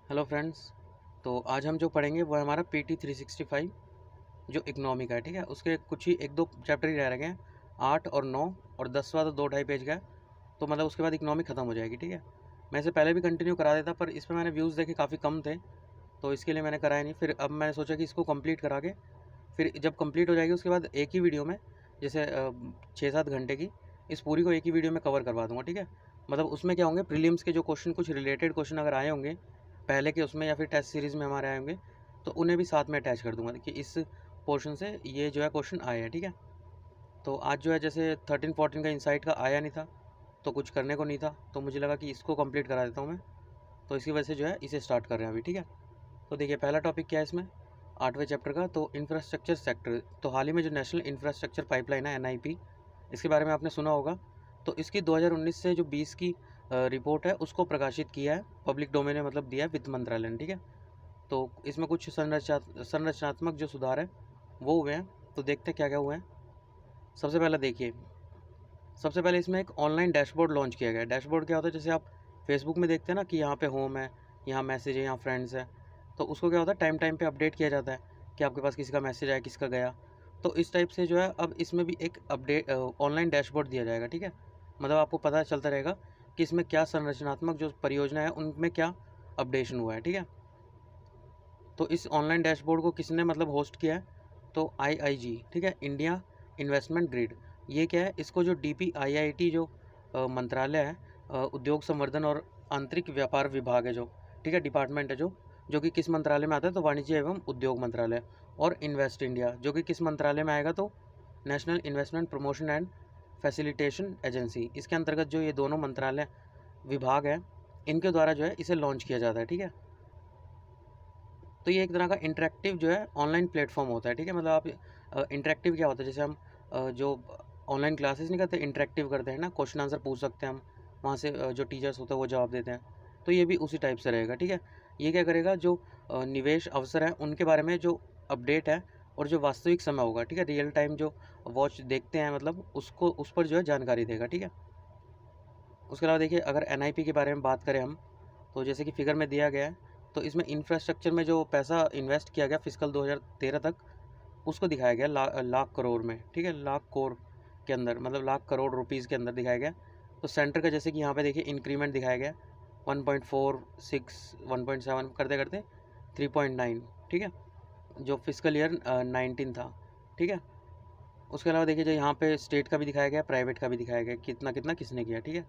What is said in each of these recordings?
Hello friends. तो आज हम जो पढ़ेंगे वो है हमारा पीटी 365 जो इकोनॉमी का है। ठीक है, उसके कुछ ही एक दो चैप्टर ही रह गए हैं, 8 और 9 और 10वां तो 2-2.5 पेज का है। तो मतलब उसके बाद इकोनॉमी ख़त्म हो जाएगी। ठीक है, मैं इसे पहले भी कंटिन्यू करा देता पर इस पर मैंने व्यूज़ देखे काफ़ी कम थे, तो इसके लिए मैंने कराया नहीं। फिर अब मैंने सोचा कि इसको कंप्लीट करा के फिर जब कंप्लीट हो जाएगी उसके बाद एक ही वीडियो में, जैसे 6-7 घंटे की, इस पूरी को एक ही वीडियो में कवर करवा दूंगा। ठीक है, मतलब उसमें क्या होंगे, प्रीलिम्स के जो क्वेश्चन, कुछ रिलेटेड क्वेश्चन अगर आए होंगे पहले के उसमें या फिर टेस्ट सीरीज़ में हमारे आए होंगे, तो उन्हें भी साथ में अटैच कर दूंगा कि इस पोर्शन से ये जो है क्वेश्चन आए हैं। ठीक है, तो आज जो है जैसे 13-14 का इंसाइट का आया नहीं था, तो कुछ करने को नहीं था, तो मुझे लगा कि इसको कंप्लीट करा देता हूँ मैं, तो इसी वजह से जो है इसे स्टार्ट कर रहे हैं अभी। ठीक है, तो देखिए पहला टॉपिक क्या है इसमें, 8वें चैप्टर का, तो इंफ्रास्ट्रक्चर सेक्टर। तो हाल ही में जो नेशनल इंफ्रास्ट्रक्चर पाइपलाइन है NIP, इसके बारे में आपने सुना होगा। तो इसकी 2019 से जो 20 की रिपोर्ट है उसको प्रकाशित किया है, पब्लिक डोमेन में मतलब दिया है वित्त मंत्रालय ने। ठीक है, तो इसमें कुछ संरचनात्मक जो सुधार है वो हुए हैं, तो देखते हैं क्या क्या हुए हैं। सबसे पहले देखिए, सबसे पहले इसमें एक ऑनलाइन डैशबोर्ड लॉन्च किया गया है। डैशबोर्ड क्या होता है, जैसे आप फेसबुक में देखते हैं ना कि यहाँ पे होम है, यहाँ मैसेज है, यहाँ फ्रेंड्स है, तो उसको क्या होता है टाइम टाइम पे अपडेट किया जाता है कि आपके पास किसी का मैसेज आया, किसका गया। तो इस टाइप से जो है अब इसमें भी एक अपडेट ऑनलाइन डैशबोर्ड दिया जाएगा। ठीक है, मतलब आपको पता चलता रहेगा कि इसमें क्या संरचनात्मक जो परियोजना है उनमें क्या अपडेशन हुआ है। ठीक है, तो इस ऑनलाइन डैशबोर्ड को किसने मतलब होस्ट किया है, तो IIG। ठीक है, इंडिया इन्वेस्टमेंट ग्रिड। ये क्या है, इसको जो DPIIT जो मंत्रालय है, उद्योग संवर्धन और आंतरिक व्यापार विभाग है जो, ठीक है, डिपार्टमेंट है जो कि किस मंत्रालय में आता है, तो वाणिज्य एवं उद्योग मंत्रालय। और इन्वेस्ट इंडिया जो कि किस मंत्रालय में आएगा, तो national investment promotion and facilitation agency. इसके अंतर्गत जो ये दोनों मंत्रालय विभाग है, इनके द्वारा जो है इसे लॉन्च किया जाता है। ठीक है, तो ये एक तरह का इंटरेक्टिव जो है ऑनलाइन प्लेटफॉर्म होता है। ठीक है, मतलब आप इंटरेक्टिव क्या होता है, जैसे हम जो ऑनलाइन क्लासेस नहीं करते, इंटरेक्टिव करते हैं ना, क्वेश्चन आंसर पूछ सकते हैं हम वहाँ से, जो टीचर्स होते हैं वो जवाब देते हैं, तो ये भी उसी टाइप से रहेगा। ठीक है, ये क्या करेगा, जो निवेश अवसर है उनके बारे में जो अपडेट है और जो वास्तविक समय होगा, ठीक है, रियल टाइम जो वॉच देखते हैं मतलब उसको, उस पर जो है जानकारी देगा। ठीक है, उसके अलावा देखिए अगर NIP के बारे में बात करें हम, तो जैसे कि फिगर में दिया गया है, तो इसमें इंफ्रास्ट्रक्चर में जो पैसा इन्वेस्ट किया गया फिजिकल 2013 तक, उसको दिखाया गया लाख करोड़ में। ठीक है, लाख करोड़ के अंदर, मतलब लाख करोड़ रुपीज़ के अंदर दिखाया गया। तो सेंटर का जैसे कि यहाँ पे देखिए इंक्रीमेंट दिखाया गया 1.46 1.7 करते करते 3.9। ठीक है, जो फिजिकल ईयर 19 था। ठीक है, उसके अलावा देखिए जो यहाँ पे स्टेट का भी दिखाया गया, प्राइवेट का भी दिखाया गया, कितना कितना किसने किया। ठीक है,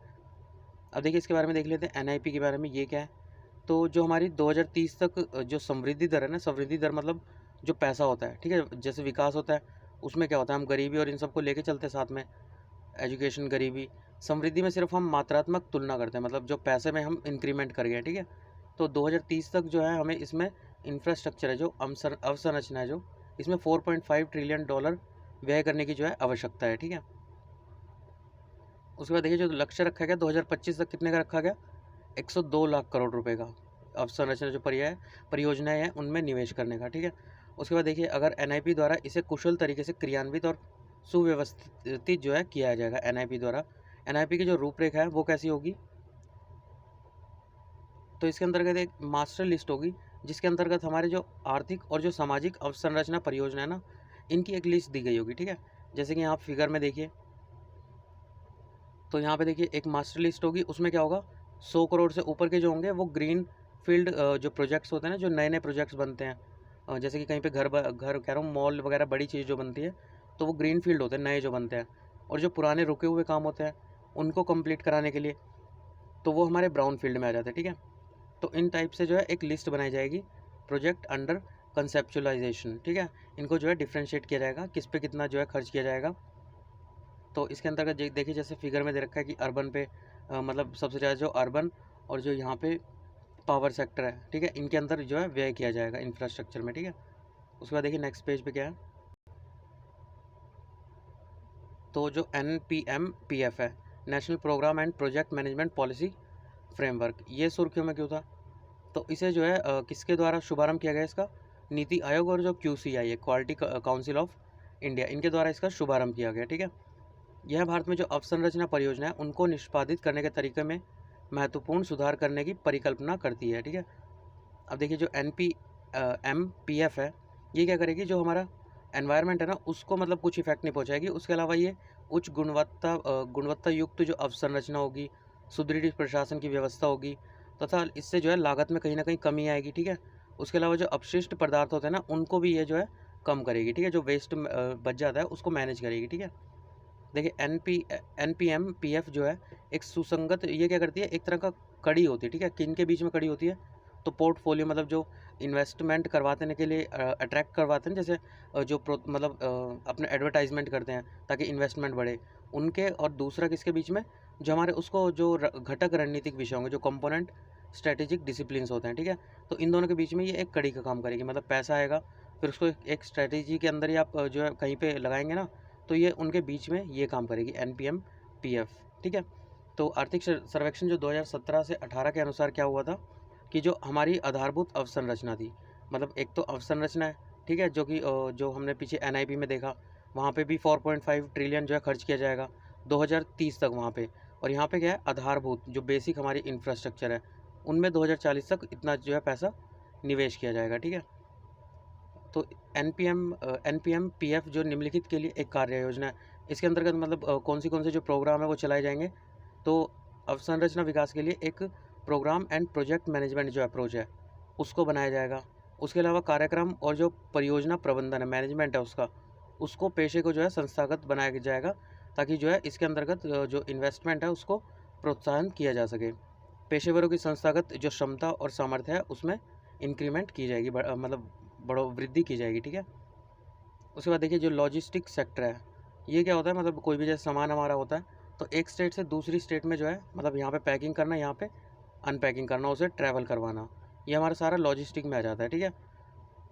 अब देखिए इसके बारे में देख लेते हैं NIP के बारे में, ये क्या है। तो जो हमारी 2030 तक जो समृद्धि दर है ना, समृद्धि दर मतलब जो पैसा होता है, ठीक है, जैसे विकास होता है उसमें क्या होता है, हम गरीबी और इन सबको लेके चलते हैं साथ में, एजुकेशन, गरीबी, समृद्धि में सिर्फ हम मात्रात्मक तुलना करते हैं, मतलब जो पैसे में हम इंक्रीमेंट कर गए। ठीक है, तो 2030 तक जो है हमें इसमें इंफ्रास्ट्रक्चर है जो अवसंरचना है जो, इसमें $4.5 ट्रिलियन व्यय करने की जो है आवश्यकता है। ठीक है, उसके बाद देखिए जो लक्ष्य रखा गया 2025 तक कितने का रखा गया, 102 लाख करोड़ रुपए का अवसंरचना जो परियोजनाएं हैं उनमें निवेश करने का। ठीक है, उसके बाद देखिए अगर NIP द्वारा इसे कुशल तरीके से क्रियान्वित और सुव्यवस्थित जो है किया जाएगा NIP द्वारा, NIP की जो रूपरेखा है वो कैसी होगी, तो इसके अंतर्गत एक मास्टर लिस्ट होगी जिसके अंतर्गत हमारे जो आर्थिक और जो सामाजिक अवसंरचना परियोजना है ना, इनकी एक लिस्ट दी गई होगी। ठीक है, जैसे कि यहाँ फिगर में देखिए, तो यहाँ पे देखिए एक मास्टर लिस्ट होगी, उसमें क्या होगा, 100 करोड़ से ऊपर के जो होंगे वो ग्रीन फील्ड जो प्रोजेक्ट्स होते हैं ना, जो नए नए प्रोजेक्ट्स बनते हैं, जैसे कि कहीं पे घर कह रहा हूँ, मॉल वगैरह बड़ी चीज़ जो बनती है, तो वो ग्रीन फील्ड होते हैं नए जो बनते हैं। और जो पुराने रुके हुए काम होते हैं उनको कंप्लीट कराने के लिए, तो वो हमारे ब्राउन फील्ड में आ जाते हैं। ठीक है, तो इन टाइप से जो है एक लिस्ट बनाई जाएगी, प्रोजेक्ट अंडर कंसेप्चुलाइजेशन। ठीक है, इनको जो है डिफ्रेंशिएट किया जाएगा, किस पे कितना जो है खर्च किया जाएगा। तो इसके अंतर्गत देखिए जैसे फिगर में दे रखा है कि अर्बन पे मतलब सबसे ज़्यादा जो अर्बन और जो यहाँ पे पावर सेक्टर है, ठीक है, इनके अंदर जो है व्यय किया जाएगा इंफ्रास्ट्रक्चर में। ठीक है, उसके बाद देखिए नेक्स्ट पेज पे क्या है, तो जो NPMPF है, national programme and project management policy framework, ये सुर्खियों में क्यों था, तो इसे जो है किसके द्वारा शुभारंभ किया गया इसका, नीति आयोग और जो QCI है, क्वालिटी काउंसिल ऑफ इंडिया, इनके द्वारा इसका शुभारंभ किया गया। ठीक है, यह भारत में जो अवसंरचना परियोजना है उनको निष्पादित करने के तरीके में महत्वपूर्ण सुधार करने की परिकल्पना करती है। ठीक है, अब देखिए जो NPM-PF है, ये क्या करेगी, जो हमारा एनवायरनमेंट है ना उसको मतलब कुछ इफेक्ट नहीं पहुंचाएगी। उसके अलावा ये उच्च गुणवत्ता युक्त जो अवसंरचना होगी, सुदृढ़ प्रशासन की व्यवस्था होगी, तथा इससे जो है लागत में कहीं ना कहीं कमी आएगी, ठीक है। उसके अलावा जो अपशिष्ट पदार्थ होते हैं ना उनको भी ये जो है कम करेगी, ठीक है। जो वेस्ट बच जाता है उसको मैनेज करेगी, ठीक है। देखिए NPM-PF जो है एक सुसंगत, ये क्या करती है, एक तरह का कड़ी होती है, ठीक है। किन के बीच में कड़ी होती है, तो पोर्टफोलियो मतलब जो इन्वेस्टमेंट करवाने के लिए अट्रैक्ट करवाते हैं, जैसे मतलब अपने एडवर्टाइजमेंट करते हैं ताकि इन्वेस्टमेंट बढ़े, उनके, और दूसरा किसके बीच में, जो हमारे उसको जो घटक रणनीतिक विषय होंगे, जो कंपोनेंट स्ट्रेटेजिक डिसिप्लिन्स होते हैं, ठीक है। तो इन दोनों के बीच में ये एक कड़ी का काम करेगी, मतलब पैसा आएगा फिर उसको एक स्ट्रेटेजी के अंदर ही आप जो है कहीं पे लगाएंगे ना, तो ये उनके बीच में ये काम करेगी NPM-PF, ठीक है। तो आर्थिक सर्वेक्षण जो 2017 से 18 के अनुसार क्या हुआ था कि जो हमारी आधारभूत अवसंरचना थी, मतलब एक तो अवसंरचना है, ठीक है, जो कि जो हमने पीछे NIP में देखा, वहाँ पे भी 4.5 ट्रिलियन जो है खर्च किया जाएगा 2030 तक वहाँ पे। और यहाँ पे क्या है, आधारभूत जो बेसिक हमारी इंफ्रास्ट्रक्चर है उनमें 2040 तक इतना जो है पैसा निवेश किया जाएगा, ठीक है। तो NPM-PF जो निम्नलिखित के लिए एक कार्य योजना है, इसके अंतर्गत मतलब कौन से जो प्रोग्राम है वो चलाए जाएंगे। तो अवसंरचना विकास के लिए एक प्रोग्राम एंड प्रोजेक्ट मैनेजमेंट जो अप्रोच है उसको बनाया जाएगा। उसके अलावा कार्यक्रम और जो परियोजना प्रबंधन है, मैनेजमेंट है उसका, उसको पेशे को जो है संस्थागत बनाया जाएगा, ताकि जो है इसके अंतर्गत जो इन्वेस्टमेंट है उसको प्रोत्साहन किया जा सके। पेशेवरों की संस्थागत जो क्षमता और सामर्थ्य है उसमें इंक्रीमेंट की जाएगी, मतलब बड़ो वृद्धि की जाएगी, ठीक है। उसके बाद देखिए जो लॉजिस्टिक सेक्टर है, ये क्या होता है, मतलब कोई भी जैसे सामान हमारा होता है तो एक स्टेट से दूसरी स्टेट में जो है, मतलब यहाँ पे पैकिंग करना, यहाँ पे अनपैकिंग करना, उसे ट्रैवल करवाना, ये हमारा सारा लॉजिस्टिक में आ जाता है, ठीक है।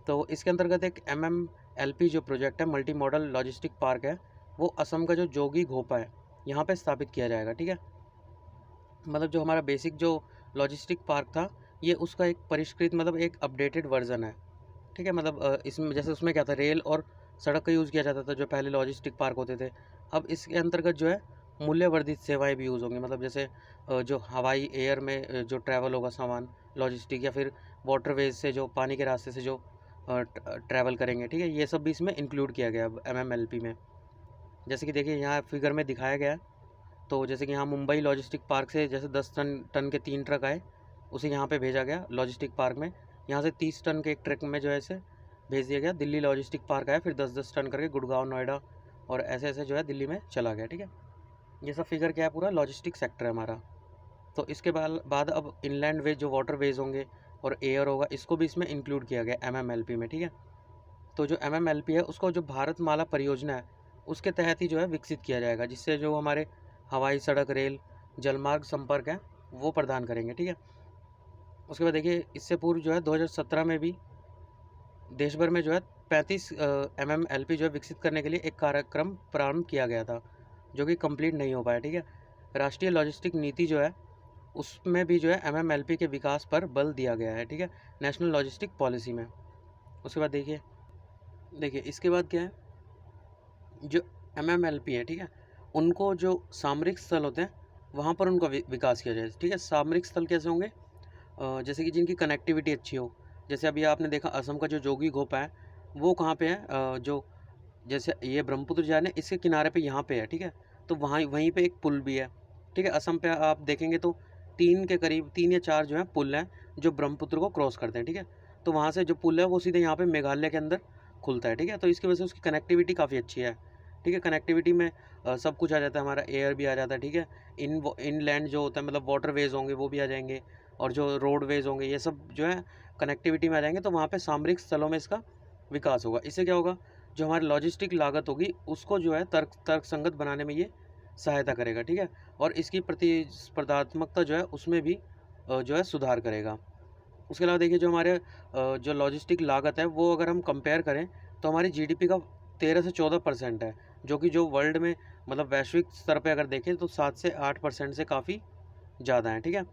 तो इसके अंतर्गत एक MMLP जो प्रोजेक्ट है, मल्टी मॉडल लॉजिस्टिक पार्क है, वो असम का जो जोगी घोपा है यहाँ पे स्थापित किया जाएगा, ठीक है। मतलब जो हमारा बेसिक जो लॉजिस्टिक पार्क था, ये उसका एक परिष्कृत मतलब एक अपडेटेड वर्जन है, ठीक है। मतलब इसमें जैसे उसमें क्या था, रेल और सड़क का यूज़ किया जाता था जो पहले लॉजिस्टिक पार्क होते थे। अब इसके अंतर्गत जो है मूल्यवर्धित सेवाएं भी यूज़ होंगी, मतलब जैसे जो हवाई एयर में जो ट्रैवल होगा सामान लॉजिस्टिक, या फिर वाटरवेज से जो पानी के रास्ते से जो ट्रैवल करेंगे, ठीक है, ये सब भी इसमें इंक्लूड किया गया अब MMLP में। जैसे कि देखिए यहाँ फिगर में दिखाया गया है, तो जैसे कि यहाँ मुंबई लॉजिस्टिक पार्क से जैसे 10 टन के 3 ट्रक आए, उसे यहाँ पे भेजा गया लॉजिस्टिक पार्क में। यहाँ से 30 टन के एक ट्रक में जो है इसे भेज दिया गया दिल्ली लॉजिस्टिक पार्क आया, फिर 10-10 टन करके गुड़गांव, नोएडा, और ऐसे ऐसे जो है दिल्ली में चला गया, ठीक है। ये सब फिगर क्या है, पूरा लॉजिस्टिक सेक्टर है हमारा। तो इसके बाद अब इनलैंड वेज जो वाटर वेज होंगे और एयर होगा, इसको भी इसमें इंक्लूड किया गया MMLP में, ठीक है। तो जो MMLP है उसको जो भारत माला परियोजना है उसके तहत ही जो है विकसित किया जाएगा, जिससे जो हमारे हवाई, सड़क, रेल, जलमार्ग संपर्क है वो प्रदान करेंगे, ठीक है। उसके बाद देखिए इससे पूर्व जो है 2017 में भी देश भर में जो है 35 MMLP जो है विकसित करने के लिए एक कार्यक्रम प्रारंभ किया गया था, जो कि कंप्लीट नहीं हो पाया, ठीक है। राष्ट्रीय लॉजिस्टिक नीति जो है उसमें भी जो है MMLP के विकास पर बल दिया गया है, ठीक है, नेशनल लॉजिस्टिक पॉलिसी में। उसके बाद देखिए इसके बाद क्या है, जो MMLP है, ठीक है, उनको जो सामरिक स्थल होते हैं वहाँ पर उनका विकास किया जाए, ठीक है। सामरिक स्थल कैसे होंगे, जैसे कि जिनकी कनेक्टिविटी अच्छी हो। जैसे अभी आपने देखा असम का जो जोगी घोपा है वो कहाँ पे है, जो जैसे ये ब्रह्मपुत्र जा रहे हैं इसके किनारे पे यहाँ पे है, ठीक है। तो वहीं पे एक पुल भी है, ठीक है। असम पे आप देखेंगे तो 3 के करीब 3 या 4 जो है पुल हैं जो ब्रह्मपुत्र को क्रॉस करते हैं, ठीक है। तो वहाँ से जो पुल है वो सीधे यहाँ पे मेघालय के अंदर खुलता है, ठीक है। तो इसकी वजह से उसकी कनेक्टिविटी काफ़ी अच्छी है, ठीक है। कनेक्टिविटी में सब कुछ आ जाता है, हमारा एयर भी आ जाता है, ठीक है। इनलैंड जो होता है मतलब वाटरवेज होंगे वो भी आ जाएंगे, और जो रोडवेज होंगे ये सब जो है कनेक्टिविटी में आ जाएंगे। तो वहाँ पे सामरिक स्थलों में इसका विकास होगा। इससे क्या होगा, जो हमारी लॉजिस्टिक लागत होगी उसको जो है तर्क संगत बनाने में ये सहायता करेगा, ठीक है। और इसकी प्रतिस्पर्धात्मकता जो है उसमें भी जो है सुधार करेगा। उसके अलावा देखिए जो हमारे जो लॉजिस्टिक लागत है वो अगर हम कंपेयर करें तो हमारी GDP का 13 से 14% है, जो कि जो वर्ल्ड में मतलब वैश्विक स्तर पे अगर देखें तो 7 से 8% से काफ़ी ज़्यादा है, ठीक है।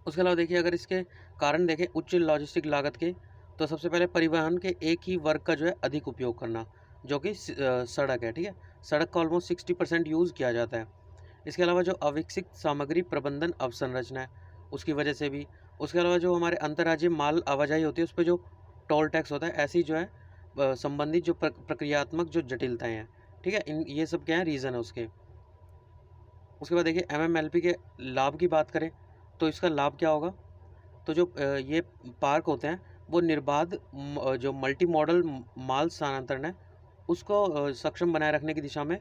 उसके अलावा देखिए अगर इसके कारण देखें उच्च लॉजिस्टिक लागत के, तो सबसे पहले परिवहन के एक ही वर्ग का जो है अधिक उपयोग करना, जो कि सड़क है, ठीक है। सड़क का ऑलमोस्ट 60% यूज़ किया जाता है। इसके अलावा जो अविकसित सामग्री प्रबंधन अवसंरचना है उसकी वजह से भी, उसके अलावा जो हमारे अंतर्राज्यीय माल आवाजाही होती है उस पर जो टोल टैक्स होता है, ऐसी जो है संबंधित जो प्रक्रियात्मक जो जटिलताएं हैं, ठीक है, इन ये सब क्या है रीज़न है उसके। उसके बाद देखिए MMLP के लाभ की बात करें तो इसका लाभ क्या होगा, तो जो ये पार्क होते हैं वो निर्बाध जो मल्टी मॉडल माल स्थानांतरण है उसको सक्षम बनाए रखने की दिशा में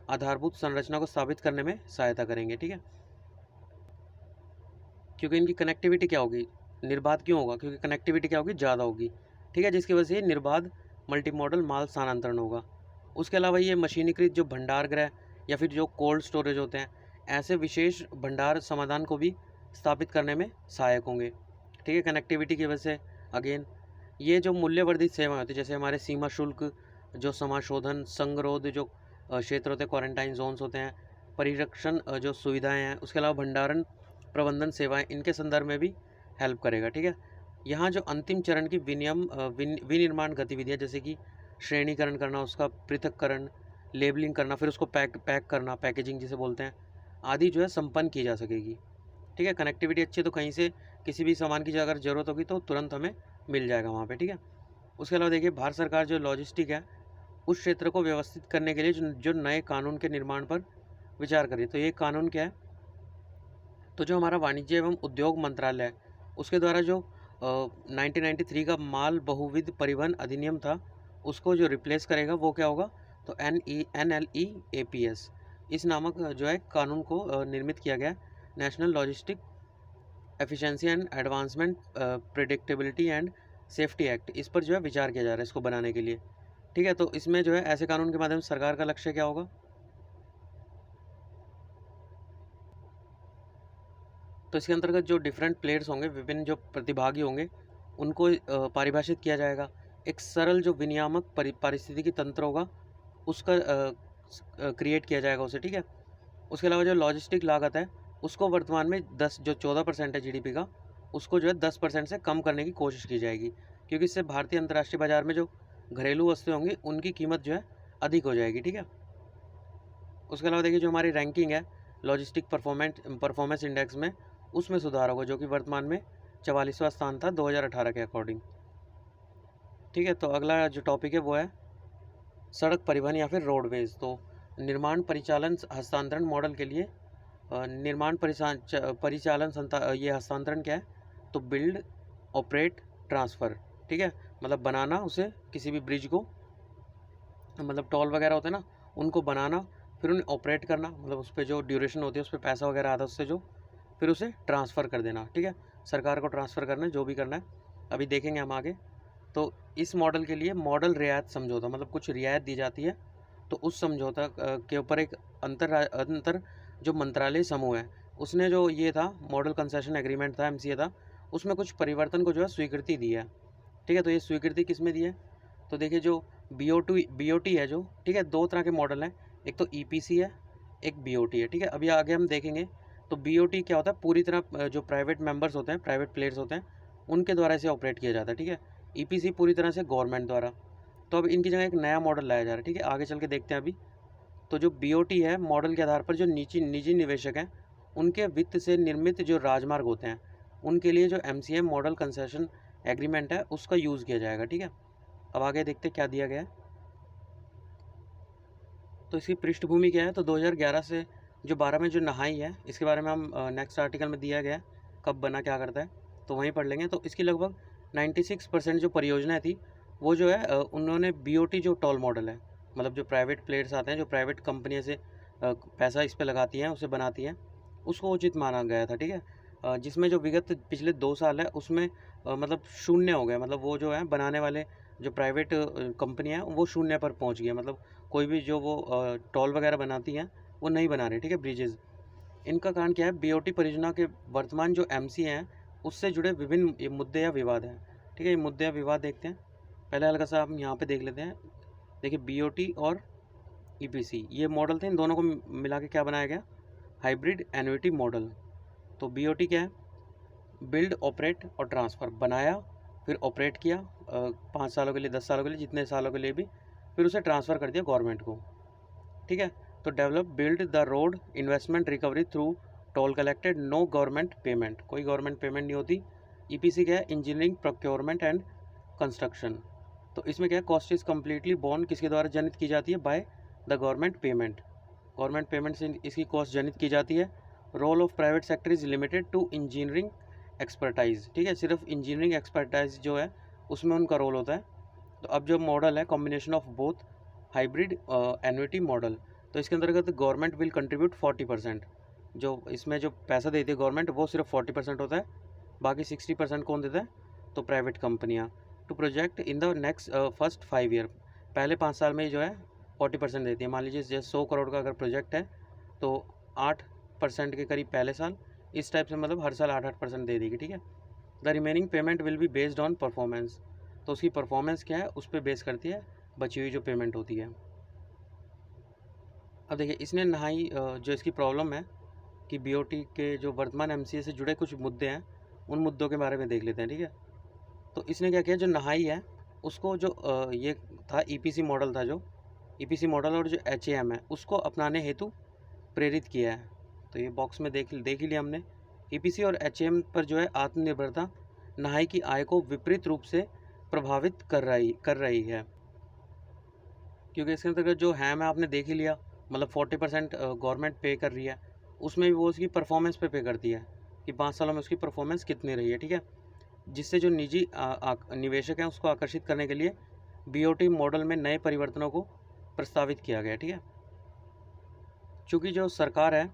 आधारभूत संरचना को स्थापित करने में सहायता करेंगे, ठीक है। क्योंकि इनकी कनेक्टिविटी क्या होगी, निर्बाध क्यों होगा, क्योंकि कनेक्टिविटी क्या होगी, ज़्यादा होगी, ठीक है, जिसकी वजह से निर्बाध मल्टी मॉडल माल स्थानांतरण होगा। उसके अलावा ये मशीनीकृत जो भंडार गृह या फिर जो कोल्ड स्टोरेज होते हैं, ऐसे विशेष भंडार समाधान को भी स्थापित करने में सहायक होंगे, ठीक है, कनेक्टिविटी की वजह से। अगेन ये जो मूल्यवर्धित सेवाएं होती है, जैसे हमारे सीमा शुल्क, जो समाशोधन, संगरोध जो क्षेत्र होते हैं, क्वारंटाइन जोन्स होते हैं, परिरक्षण जो सुविधाएं हैं, उसके अलावा भंडारण प्रबंधन सेवाएं, इनके संदर्भ में भी हेल्प करेगा, ठीक है। यहाँ जो अंतिम चरण की विनिर्माण गतिविधियाँ, जैसे कि श्रेणीकरण करना, उसका पृथक्करण, लेबलिंग करना, फिर उसको पैक करना, पैकेजिंग जिसे बोलते हैं, आदि जो है संपन्न की जा सकेगी, ठीक है। कनेक्टिविटी अच्छी है तो कहीं से किसी भी सामान की अगर ज़रूरत होगी तो तुरंत हमें मिल जाएगा वहाँ पे, ठीक है। उसके अलावा देखिए भारत सरकार जो लॉजिस्टिक है उस क्षेत्र को व्यवस्थित करने के लिए जो नए कानून के निर्माण पर विचार करिए। तो ये कानून क्या है, तो जो हमारा वाणिज्य एवं उद्योग मंत्रालय है उसके द्वारा जो 1993 का माल बहुविध परिवहन अधिनियम था उसको जो रिप्लेस करेगा वो क्या होगा, तो NLEAPS इस नामक जो है कानून को निर्मित किया गया, national logistic efficiency and advancement predictability and safety act, इस पर जो है विचार किया जा रहा है इसको बनाने के लिए, ठीक है। तो इसमें जो है ऐसे कानून के माध्यम से सरकार का लक्ष्य क्या होगा, तो इसके अंतर्गत जो डिफरेंट प्लेयर्स होंगे, विभिन्न जो प्रतिभागी होंगे, उनको परिभाषित किया जाएगा। एक सरल जो विनियामक पारिस्थितिकी तंत्र होगा उसका क्रिएट किया जाएगा उसे, ठीक है। उसके अलावा जो लॉजिस्टिक लागत है उसको वर्तमान में 14% है GDP का, उसको जो है 10% से कम करने की कोशिश की जाएगी, क्योंकि इससे भारतीय अंतर्राष्ट्रीय बाजार में जो घरेलू वस्तुएं होंगी उनकी कीमत जो है अधिक हो जाएगी, ठीक है। उसके अलावा देखिए जो हमारी रैंकिंग है लॉजिस्टिक परफॉर्मेंस इंडेक्स में, उसमें सुधार होगा, जो कि वर्तमान में 44वां स्थान था 2018 के अकॉर्डिंग, ठीक है। तो अगला जो टॉपिक है वो है सड़क परिवहन या फिर रोडवेज। तो निर्माण परिचालन हस्तांतरण मॉडल के लिए ये हस्तांतरण क्या है, तो बिल्ड ऑपरेट ट्रांसफ़र, ठीक है, मतलब बनाना उसे किसी भी ब्रिज को, मतलब टोल वगैरह होते हैं ना उनको बनाना, फिर उन्हें ऑपरेट करना, मतलब उस पर जो ड्यूरेशन होती है उस पर पैसा वगैरह आता है उससे जो, फिर उसे ट्रांसफ़र कर देना, ठीक है, सरकार को ट्रांसफ़र करना है, जो भी करना है अभी देखेंगे हम आगे। तो इस मॉडल के लिए मॉडल रियायत समझौता, मतलब कुछ रियायत दी जाती है, तो उस समझौता के ऊपर एक अंतर जो मंत्रालय समूह है उसने जो ये था मॉडल कंसेशन एग्रीमेंट था, MCA था, उसमें कुछ परिवर्तन को जो है स्वीकृति दी है, ठीक है। तो ये स्वीकृति किस में दी है, तो देखिए जो BOT है जो, ठीक है, दो तरह के मॉडल हैं, एक तो EPC है, एक BOT है, ठीक है। अभी आगे हम देखेंगे। तो BOT क्या होता है, पूरी तरह जो प्राइवेट मेंबर्स होते हैं, प्राइवेट प्लेयर्स होते हैं, उनके द्वारा इसे ऑपरेट किया जाता है, ठीक है। EPC पूरी तरह से गवर्नमेंट द्वारा। तो अब इनकी जगह एक नया मॉडल लाया जा रहा है, ठीक है, आगे चल के देखते हैं अभी। तो जो BOT है मॉडल के आधार पर जो निजी निवेशक हैं उनके वित्त से निर्मित जो राजमार्ग होते हैं उनके लिए जो MCA मॉडल कंसेशन एग्रीमेंट है उसका यूज़ किया जाएगा, ठीक है। अब आगे देखते क्या दिया गया है। तो इसकी पृष्ठभूमि क्या है, तो 2011 से जो 12 में जो नहाई है इसके बारे में हम नेक्स्ट आर्टिकल में दिया गया है, कब बना क्या करता है, तो वहीं पढ़ लेंगे। तो इसकी लगभग 96% जो परियोजनाएँ थी वो जो है उन्होंने BOT जो टोल मॉडल है, मतलब जो प्राइवेट प्लेयर्स आते हैं, जो प्राइवेट कंपनियाँ से पैसा इस पर लगाती हैं, उसे बनाती हैं, उसको उचित माना गया था, ठीक है। जिसमें जो विगत पिछले 2 साल है उसमें मतलब शून्य हो गया, मतलब वो जो है बनाने वाले जो प्राइवेट कंपनियाँ हैं वो शून्य पर पहुँच गई, मतलब कोई भी जो वो टोल वगैरह बनाती हैं वो नहीं बना रहे, ठीक है, ब्रिजेज़। इनका कारण क्या है, BOT परियोजना के वर्तमान जो MCA हैं उससे जुड़े विभिन्न ये मुद्दे या विवाद हैं, ठीक है। ये मुद्दे या विवाद देखते हैं, पहले हल्का सा हम यहाँ पे देख लेते हैं। देखिए BOT और EPC ये मॉडल थे, इन दोनों को मिला के क्या बनाया गया, हाइब्रिड एन्युटी मॉडल। तो BOT क्या है, बिल्ड ऑपरेट और ट्रांसफ़र, बनाया फिर ऑपरेट किया 5 सालों के लिए, 10 सालों के लिए, जितने सालों के लिए भी, फिर उसे ट्रांसफ़र कर दिया गवर्नमेंट को, ठीक है। तो develop build the road investment recovery through toll collected, no government payment, कोई गवर्नमेंट पेमेंट नहीं होती, ईपीसी क्या है, इंजीनियरिंग प्रोक्योरमेंट एंड कंस्ट्रक्शन। तो इसमें क्या है, कॉस्ट इज कम्प्लीटली बॉर्न किसके द्वारा जनित की जाती है, by the government payment, government payment से इसकी कॉस्ट जनित की जाती है। Role of private sector is limited to engineering expertise, ठीक है, सिर्फ इंजीनियरिंग एक्सपर्टाइज जो है उसमें उनका रोल होता है। तो अब जो मॉडल है combination of both hybrid annuity model, तो इसके अंतर्गत गवर्नमेंट विल कंट्रीब्यूट 40%, जो इसमें जो पैसा देती है गवर्नमेंट वो सिर्फ 40% होता है, बाकी 60% कौन देता है, तो प्राइवेट कंपनियाँ। To project in the next first 5 year, पहले 5 साल में जो है 40% देती है। मान लीजिए जैसे 100 करोड़ का अगर प्रोजेक्ट है तो 8% के करीब पहले साल, इस टाइप से मतलब हर साल 8% दे देगी, ठीक है। The remaining payment will be based on performance, तो उसकी परफॉर्मेंस क्या है उस पर बेस करती है बची हुई जो पेमेंट होती है। अब देखिए इसने नहाई जो इसकी प्रॉब्लम है कि बीओटी के जो वर्तमान एमसीए से जुड़े कुछ मुद्दे हैं, उन मुद्दों के बारे में देख लेते हैं, ठीक है। तो इसने क्या किया, जो नहाई है उसको जो ये था ईपीसी मॉडल था, जो ईपीसी मॉडल और जो एचएएम है उसको अपनाने हेतु प्रेरित किया है। तो ये बॉक्स में देख ही लिया हमने। ईपीसी और एचएएम पर जो है आत्मनिर्भरता नहाई की आय को विपरीत रूप से प्रभावित कर रही है, क्योंकि इसके अंतर्गत जो हैम है आपने देख ही लिया, मतलब 40% गवर्नमेंट पे कर रही है, उसमें भी वो उसकी परफॉर्मेंस पे करती है कि 5 सालों में उसकी परफॉर्मेंस कितनी रही है, ठीक है। जिससे जो निजी निवेशक हैं उसको आकर्षित करने के लिए बीओटी मॉडल में नए परिवर्तनों को प्रस्तावित किया गया, ठीक है। चूँकि जो सरकार है,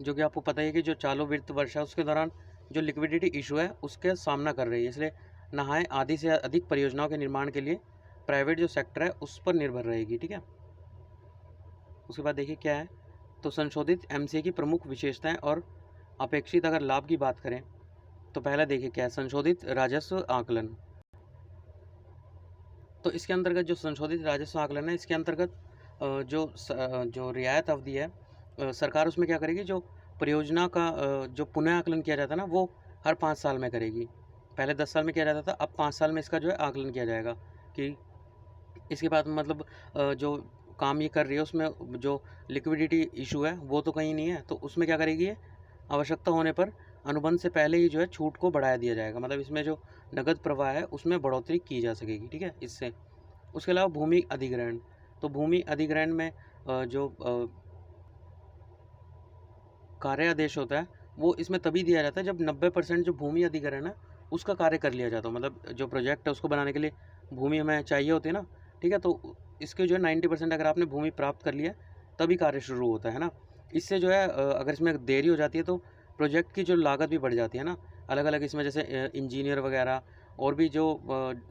जो कि आपको पता ही है कि जो चालू वित्त वर्ष है उसके दौरान जो लिक्विडिटी इशू है उसके सामना कर रही है, इसलिए नहाय आधी से अधिक परियोजनाओं के निर्माण के लिए प्राइवेट जो सेक्टर है उस पर निर्भर रहेगी, ठीक है। उसके बाद देखिए क्या है, तो संशोधित एमसीए की प्रमुख विशेषताएं और अपेक्षित अगर लाभ की बात करें तो पहला देखिए क्या है, संशोधित राजस्व आकलन। तो इसके अंतर्गत जो संशोधित राजस्व आकलन है, इसके अंतर्गत जो रियायत अवधि है, सरकार उसमें क्या करेगी, जो परियोजना का जो पुनः आकलन किया जाता है ना वो हर 5 साल में करेगी। पहले 10 साल में किया जाता था, अब 5 साल में इसका जो है आकलन किया जाएगा कि इसके बाद मतलब जो काम ये कर रही है उसमें जो लिक्विडिटी इशू है वो तो कहीं नहीं है, तो उसमें क्या करेगी ये, आवश्यकता होने पर अनुबंध से पहले ही जो है छूट को बढ़ाया दिया जाएगा, मतलब इसमें जो नगद प्रवाह है उसमें बढ़ोतरी की जा सकेगी, ठीक है, इससे। उसके अलावा भूमि अधिग्रहण, तो भूमि अधिग्रहण में जो कार्य आदेश होता है वो इसमें तभी दिया जाता है जब 90% जो भूमि अधिग्रहण है उसका कार्य कर लिया जाता है, मतलब जो प्रोजेक्ट है उसको बनाने के लिए भूमि हमें चाहिए होती है ना, ठीक है। तो इसके जो है 90% अगर आपने भूमि प्राप्त कर लिया तभी कार्य शुरू होता है ना। इससे जो है अगर इसमें देरी हो जाती है तो प्रोजेक्ट की जो लागत भी बढ़ जाती है ना, अलग अलग इसमें जैसे इंजीनियर वगैरह और भी जो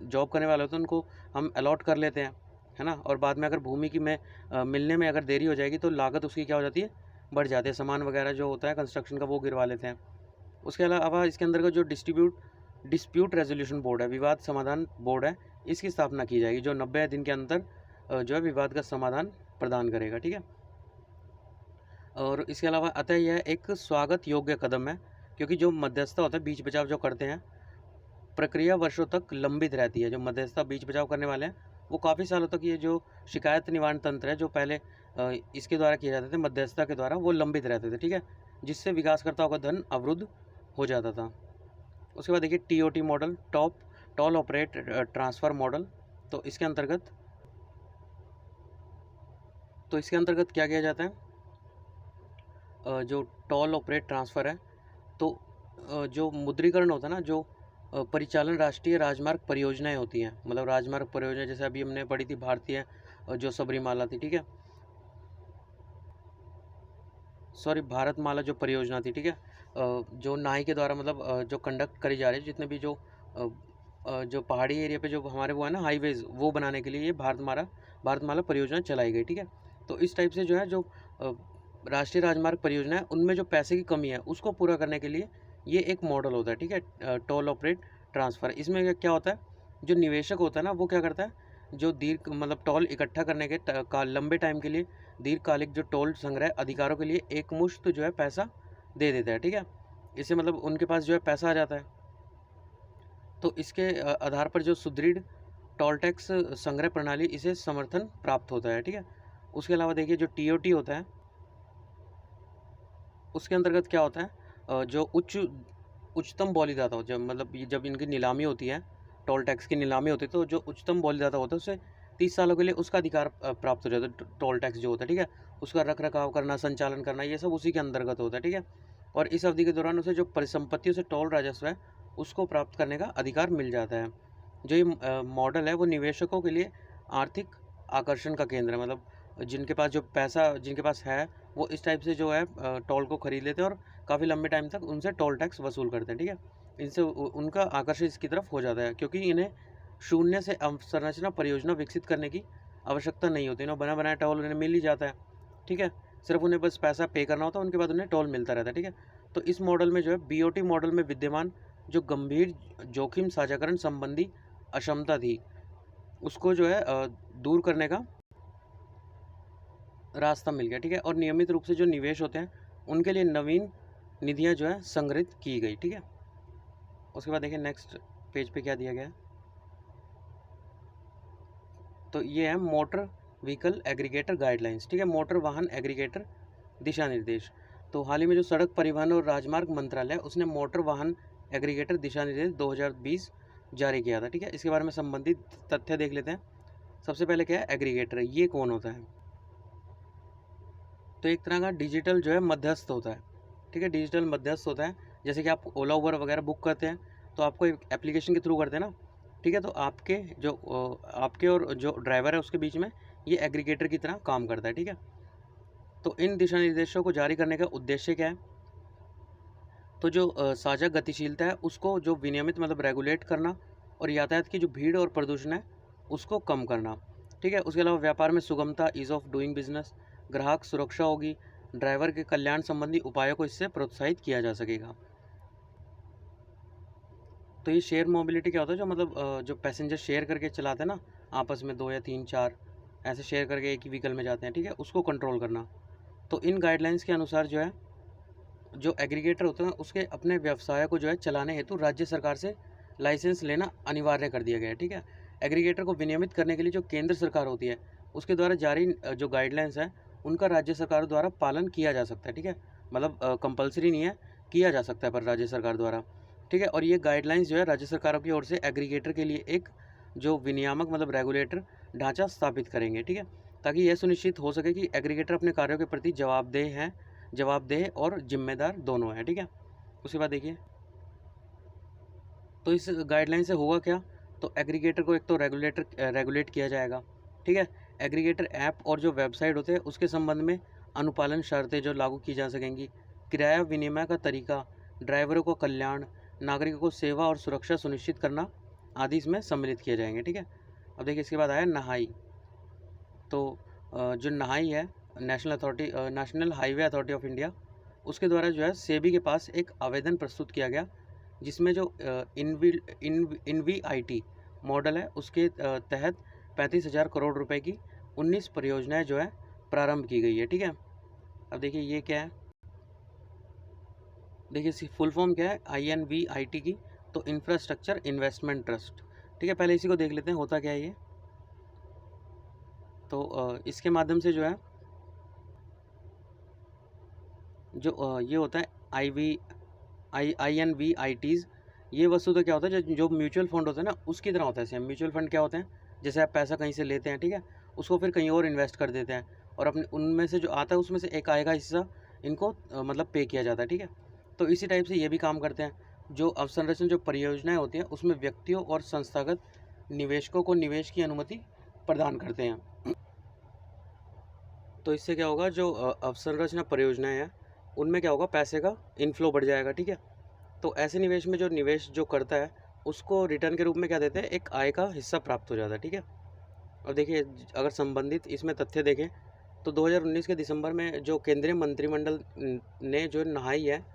जॉब करने वाले होते हैं उनको हम अलॉट कर लेते हैं, है ना, और बाद में अगर भूमि की में मिलने में अगर देरी हो जाएगी तो लागत उसकी क्या हो जाती है, बढ़ जाते हैं, सामान वगैरह जो होता है कंस्ट्रक्शन का वो गिरवा लेते हैं। उसके अलावा इसके अंदर जो डिस्प्यूट रेजोल्यूशन बोर्ड है, विवाद समाधान बोर्ड है, इसकी स्थापना की जाएगी जो 90 दिन के अंदर जो है विवाद का समाधान प्रदान करेगा, ठीक है। और इसके अलावा अतः यह एक स्वागत योग्य कदम है, क्योंकि जो मध्यस्थता होता है, बीच बचाव जो करते हैं, प्रक्रिया वर्षों तक लंबित रहती है। जो मध्यस्थता बीच बचाव करने वाले हैं वो काफ़ी सालों तक ये जो शिकायत निवारण तंत्र है जो पहले इसके द्वारा किए जाते थे, मध्यस्थता के द्वारा, वो लंबित रहते थे, ठीक है, जिससे विकासकर्ताओं का धन अवरुद्ध हो जाता था। उसके बाद देखिए TOT model, toll operate transfer model. तो इसके अंतर्गत क्या किया जाता है, जो टॉल ऑपरेट ट्रांसफ़र है, तो जो मुद्रीकरण होता है ना, जो परिचालन राष्ट्रीय राजमार्ग परियोजनाएं होती हैं, मतलब राजमार्ग परियोजना जैसे अभी हमने पढ़ी थी भारतीय जो सबरीमाला थी, ठीक है, सॉरी भारतमाला जो परियोजना थी, ठीक है, जो नाई के द्वारा मतलब जो कंडक्ट करी जा रही है, जितने भी जो पहाड़ी एरिया पे जो हमारे वो है ना हाईवेज़, वो बनाने के लिए ये भारतमाला परियोजना चलाई गई, ठीक है। तो इस टाइप से जो है जो राष्ट्रीय राजमार्ग परियोजना है उनमें जो पैसे की कमी है उसको पूरा करने के लिए ये एक मॉडल होता है, ठीक है, टोल ऑपरेट ट्रांसफ़र। इसमें क्या होता है, जो निवेशक होता है ना वो क्या करता है, जो दीर्घ मतलब टोल इकट्ठा करने के लंबे टाइम के लिए दीर्घकालिक जो टोल संग्रह अधिकारों के लिए एक मुश्त जो है पैसा दे देता है, ठीक है। इससे मतलब उनके पास जो है पैसा आ जाता है, तो इसके आधार पर जो सुदृढ़ टोल टैक्स संग्रह प्रणाली इसे समर्थन प्राप्त होता है, ठीक है। उसके अलावा देखिए जो टीओटी होता है उसके अंतर्गत क्या होता है, जो उच्चतम बॉलीदाता हो, जब मतलब ये जब इनकी नीलामी होती है, टोल टैक्स की नीलामी होती है, तो जो उच्चतम बॉलीदाता होता है उसे 30 सालों के लिए उसका अधिकार प्राप्त हो जाता है। टोल टैक्स जो होता है, ठीक है, उसका रख रखाव करना, संचालन करना, ये सब उसी के अंतर्गत होता है, ठीक है। और इस अवधि के दौरान उसे जो परिसंपत्तियों से टोल राजस्व है उसको प्राप्त करने का अधिकार मिल जाता है। जो ये मॉडल है वो निवेशकों के लिए आर्थिक आकर्षण का केंद्र है। मतलब जिनके पास जो पैसा जिनके पास है वो इस टाइप से जो है टोल को खरीद लेते हैं और काफ़ी लंबे टाइम तक उनसे टोल टैक्स वसूल करते हैं, ठीक है। इनसे उनका आकर्षण इसकी तरफ हो जाता है, क्योंकि इन्हें शून्य से अवसंरचना परियोजना विकसित करने की आवश्यकता नहीं होती। इन्हें बना बनाया टोल उन्हें मिल ही जाता है, ठीक है। सिर्फ उन्हें बस पैसा पे करना होता है, उनके बाद उन्हें टोल मिलता रहता है, ठीक है। तो इस मॉडल में जो है बीओटी मॉडल में विद्यमान जो गंभीर जोखिम साझाकरण संबंधी अक्षमता थी उसको जो है दूर करने का रास्ता मिल गया, ठीक है। और नियमित रूप से जो निवेश होते हैं उनके लिए नवीन निधियां जो है संग्रहित की गई, ठीक है। उसके बाद देखिए नेक्स्ट पेज पे क्या दिया गया है। तो ये है मोटर व्हीकल एग्रीगेटर गाइडलाइंस, ठीक है, मोटर वाहन एग्रीगेटर दिशा निर्देश। तो हाल ही में जो सड़क परिवहन और राजमार्ग मंत्रालय उसने मोटर वाहन एग्रीगेटर दिशा निर्देश 2020 जारी किया था, ठीक है। इसके बारे में संबंधित तथ्य देख लेते हैं। सबसे पहले क्या है एग्रीगेटर, ये कौन होता है। तो एक तरह का डिजिटल जो है मध्यस्थ होता है, ठीक है, डिजिटल मध्यस्थ होता है। जैसे कि आप ओला उबर वगैरह बुक करते हैं तो आपको एक एप्लीकेशन के थ्रू करते हैं ना, ठीक है। तो आपके और जो ड्राइवर है उसके बीच में ये एग्रीगेटर की तरह काम करता है, ठीक है। तो इन दिशा निर्देशों को जारी करने का उद्देश्य क्या है। तो जो साझा गतिशीलता है उसको जो विनियमित मतलब रेगुलेट करना और यातायात की जो भीड़ और प्रदूषण है उसको कम करना, ठीक है। उसके अलावा व्यापार में सुगमता, ईज़ ऑफ डूइंग बिजनेस, ग्राहक सुरक्षा होगी, ड्राइवर के कल्याण संबंधी उपायों को इससे प्रोत्साहित किया जा सकेगा। तो ये शेयर मोबिलिटी क्या होता है, जो मतलब जो पैसेंजर शेयर करके चलाते हैं ना, आपस में 2 या 3 4 ऐसे शेयर करके एक ही व्हीकल में जाते हैं, ठीक है, उसको कंट्रोल करना। तो इन गाइडलाइंस के अनुसार जो है जो एग्रीगेटर होते हैं उसके अपने व्यवसाय को जो है चलाने हेतु राज्य सरकार से लाइसेंस लेना अनिवार्य कर दिया गया है, ठीक है। एग्रीगेटर को विनियमित करने के लिए जो केंद्र सरकार होती है उसके द्वारा जारी जो गाइडलाइंस है उनका राज्य सरकार द्वारा पालन किया जा सकता है, ठीक है। मतलब कंपलसरी नहीं है, किया जा सकता है पर राज्य सरकार द्वारा, ठीक है। और ये गाइडलाइंस जो है राज्य सरकारों की ओर से एग्रीगेटर के लिए एक जो विनियामक मतलब रेगुलेटर ढांचा स्थापित करेंगे, ठीक है, ताकि यह सुनिश्चित हो सके कि एग्रीगेटर अपने कार्यों के प्रति जवाबदेह और जिम्मेदार दोनों है, ठीक है। उसके बाद देखिए तो इस गाइडलाइन से होगा क्या। तो एग्रीगेटर को एक तो रेगुलेट किया जाएगा, ठीक है। एग्रीगेटर ऐप और जो वेबसाइट होते हैं उसके संबंध में अनुपालन शर्तें जो लागू की जा सकेंगी, किराया विनिमय का तरीका, ड्राइवरों को कल्याण, नागरिकों को सेवा और सुरक्षा सुनिश्चित करना आदि इसमें सम्मिलित किए जाएंगे, ठीक है। अब देखिए इसके बाद आया नहाई। तो जो नहाई है national highway authority of India उसके द्वारा जो है सेबी के पास एक आवेदन प्रस्तुत किया गया जिसमें जो INVIT मॉडल है उसके तहत 35,000 करोड़ रुपए की 19 परियोजनाएं जो है प्रारंभ की गई है, ठीक है। अब देखिए ये क्या है, देखिए इसकी फुल फॉर्म क्या है INVIT की। तो इंफ्रास्ट्रक्चर इन्वेस्टमेंट ट्रस्ट, ठीक है। पहले इसी को देख लेते हैं होता क्या है ये। तो इसके माध्यम से जो है जो ये होता है INVITs, ये वस्तु तो क्या होता है जो म्यूचुअल फंड होता है ना उसकी तरह होता है सेम। म्यूचुअल फंड क्या होते हैं, जैसे आप पैसा कहीं से लेते हैं, ठीक है, उसको फिर कहीं और इन्वेस्ट कर देते हैं और अपने उनमें से जो आता है उसमें से एक आएगा हिस्सा इनको मतलब पे किया जाता है, ठीक है। तो इसी टाइप से ये भी काम करते हैं। जो अवसंरचना जो परियोजनाएं होती हैं उसमें व्यक्तियों और संस्थागत निवेशकों को निवेश की अनुमति प्रदान करते हैं। तो इससे क्या होगा, जो अवसंरचना परियोजनाएं हैं उनमें क्या होगा, पैसे का इनफ्लो बढ़ जाएगा, ठीक है। तो ऐसे निवेश में जो निवेश जो करता है उसको रिटर्न के रूप में क्या देते हैं, एक आय का हिस्सा प्राप्त हो जाता है, ठीक है। अब देखिए अगर संबंधित इसमें तथ्य देखें तो 2019 के दिसंबर में जो केंद्रीय मंत्रिमंडल ने जो नहाई है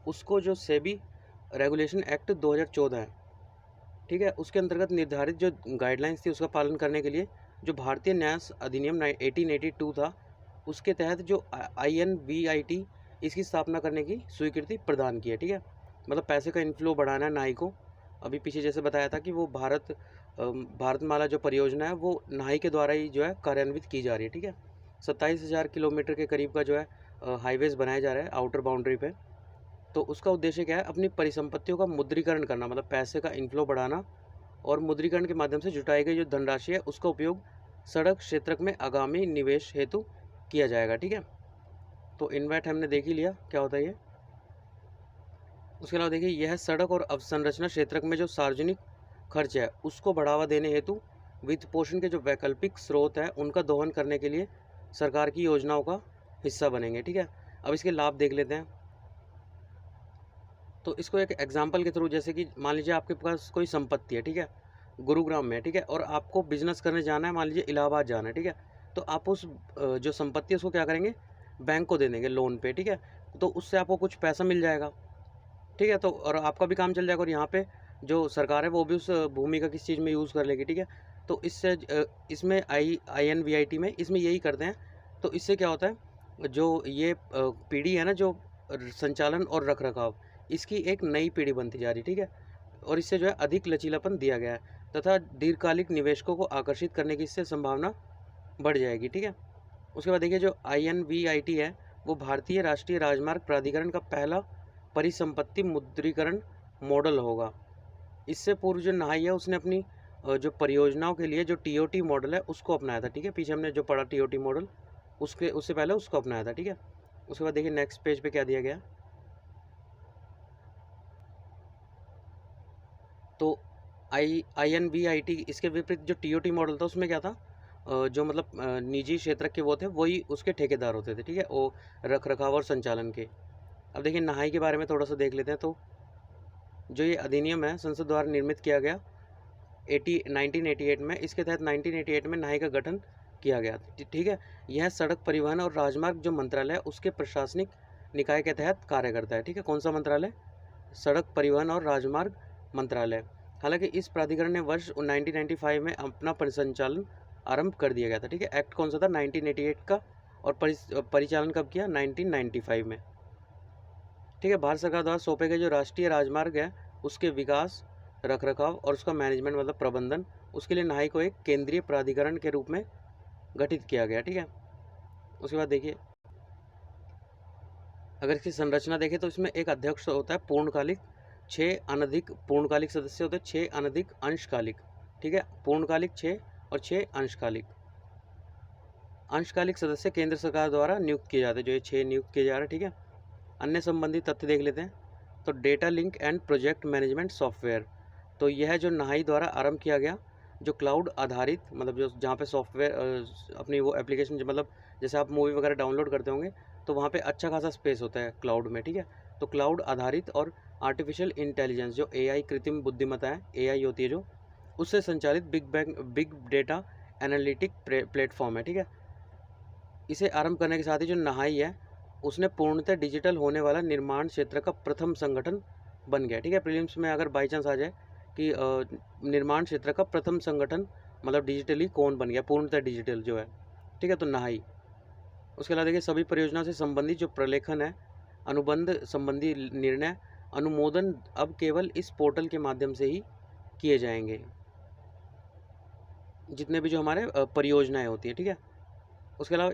उसको जो सेबी रेगुलेशन एक्ट 2014 है, ठीक है, उसके अंतर्गत निर्धारित जो गाइडलाइंस थी उसका पालन करने के लिए जो भारतीय न्यास अधिनियम 1882 था उसके तहत जो INVIT इसकी स्थापना करने की स्वीकृति प्रदान की है, ठीक है। मतलब पैसे का इनफ्लो बढ़ाना है नाई को। अभी पीछे जैसे बताया था कि वो भारतमाला जो परियोजना है वो नाई के द्वारा ही जो है कार्यान्वित की जा रही है, ठीक है। 27,000 किलोमीटर के करीब का जो है हाईवेज बनाया जा रहा है आउटर बाउंड्री पे। तो उसका उद्देश्य क्या है, अपनी परिसंपत्तियों का मुद्रीकरण करना, मतलब पैसे का इनफ्लो बढ़ाना, और मुद्रीकरण के माध्यम से जुटाई गई जो धनराशि है उसका उपयोग सड़क क्षेत्र में आगामी निवेश हेतु किया जाएगा। ठीक है, तो इन्वेट हमने देख ही लिया क्या होता है ये। उसके अलावा देखिए, यह सड़क और अवसंरचना क्षेत्र में जो सार्वजनिक खर्च है उसको बढ़ावा देने हेतु वित्त पोषण के जो वैकल्पिक स्रोत है उनका दोहन करने के लिए सरकार की योजनाओं का हिस्सा बनेंगे। ठीक है, अब इसके लाभ देख लेते हैं। तो इसको एक एग्जाम्पल के थ्रू, जैसे कि मान लीजिए आपके पास कोई संपत्ति है, ठीक है, गुरुग्राम में, ठीक है, और आपको बिजनेस करने जाना है, मान लीजिए इलाहाबाद जाना है, ठीक है, तो आप उस जो संपत्ति है उसको क्या करेंगे, बैंक को दे देंगे लोन पे। ठीक है, तो उससे आपको कुछ पैसा मिल जाएगा। ठीक है, तो और आपका भी काम चल जाएगा, और यहाँ पे जो सरकार है वो भी उस भूमि का किस चीज़ में यूज़ कर लेगी। ठीक है, तो इससे इसमें INVIT में इसमें यही करते हैं। तो इससे क्या होता है, जो ये पीढ़ी है ना, जो संचालन और रख रखाव, इसकी एक नई पीढ़ी बनती जा रही। ठीक है, और इससे जो है अधिक लचीलापन दिया गया है तथा दीर्घकालिक निवेशकों को आकर्षित करने की इससे संभावना बढ़ जाएगी। ठीक है, उसके बाद देखिए, जो INVIT है वो भारतीय राष्ट्रीय राजमार्ग प्राधिकरण का पहला परिसंपत्ति मुद्रीकरण मॉडल होगा। इससे पूर्व जो नाई है उसने अपनी जो परियोजनाओं के लिए जो TOT मॉडल है उसको अपनाया था। ठीक है, पीछे हमने जो पढ़ा TOT मॉडल, उससे पहले उसको अपनाया था। ठीक है, उसके बाद देखिए नेक्स्ट पेज पे क्या दिया गया। तो INVIT इसके विपरीत जो TOT मॉडल था उसमें क्या था, जो मतलब निजी क्षेत्र के वो थे वही उसके ठेकेदार होते थे। ठीक है, वो रख रखाव और संचालन के। अब देखिए नहाई के बारे में थोड़ा सा देख लेते हैं। तो जो ये अधिनियम है संसद द्वारा निर्मित किया गया 1988 में, इसके तहत 1988 में नहाई का गठन किया गया। ठीक है, यह सड़क परिवहन और राजमार्ग जो मंत्रालय है उसके प्रशासनिक निकाय के तहत कार्य करता है। ठीक है, कौन सा मंत्रालय, सड़क परिवहन और राजमार्ग मंत्रालय। हालांकि इस प्राधिकरण ने वर्ष 1995 में अपना परिसंचालन आरंभ कर दिया गया था। ठीक है, एक्ट कौन सा था, 1988 का, और परिचालन कब किया, 1995 में। ठीक है, भारत सरकार द्वारा सौंपे गए जो राष्ट्रीय राजमार्ग है उसके विकास, रख रखाव और उसका मैनेजमेंट मतलब प्रबंधन, उसके लिए नाई को एक केंद्रीय प्राधिकरण के रूप में गठित किया गया। ठीक है, उसके बाद देखिए, अगर इसकी संरचना देखें तो इसमें एक अध्यक्ष होता है पूर्णकालिक, 6 अनधिक पूर्णकालिक सदस्य होते हैं, 6 अनधिक अंशकालिक। ठीक है, पूर्णकालिक 6 और 6 अंशकालिक। अंशकालिक सदस्य केंद्र सरकार द्वारा नियुक्त किए जाते हैं, जो ये 6 नियुक्त किए जा रहे हैं। ठीक है, अन्य संबंधित तथ्य देख लेते हैं। तो data link and project management software, तो यह जो नहाई द्वारा आरंभ किया गया जो क्लाउड आधारित, मतलब जो जहाँ पे सॉफ्टवेयर अपनी वो एप्लीकेशन, मतलब जैसे आप मूवी वगैरह डाउनलोड करते होंगे तो वहाँ पे अच्छा खासा स्पेस होता है क्लाउड में। ठीक है, तो क्लाउड आधारित और आर्टिफिशियल इंटेलिजेंस जो AI कृत्रिम बुद्धिमत्ता है, AI होती है जो, उससे संचालित बिग डेटा एनालिटिक प्लेटफॉर्म है। ठीक है, इसे आरंभ करने के साथ ही जो नहाई है उसने पूर्णतः डिजिटल होने वाला निर्माण क्षेत्र का प्रथम संगठन बन गया। ठीक है, प्रीलिम्स में अगर बाई चांस आ जाए कि निर्माण क्षेत्र का प्रथम संगठन मतलब डिजिटली कौन बन गया, पूर्णतः डिजिटल जो है। ठीक है, तो नहाई। उसके अलावा देखिए, सभी परियोजना से संबंधित जो प्रलेखन है, अनुबंध संबंधी निर्णय अनुमोदन अब केवल इस पोर्टल के माध्यम से ही किए जाएंगे, जितने भी जो हमारे परियोजनाएं होती है। ठीक है, उसके अलावा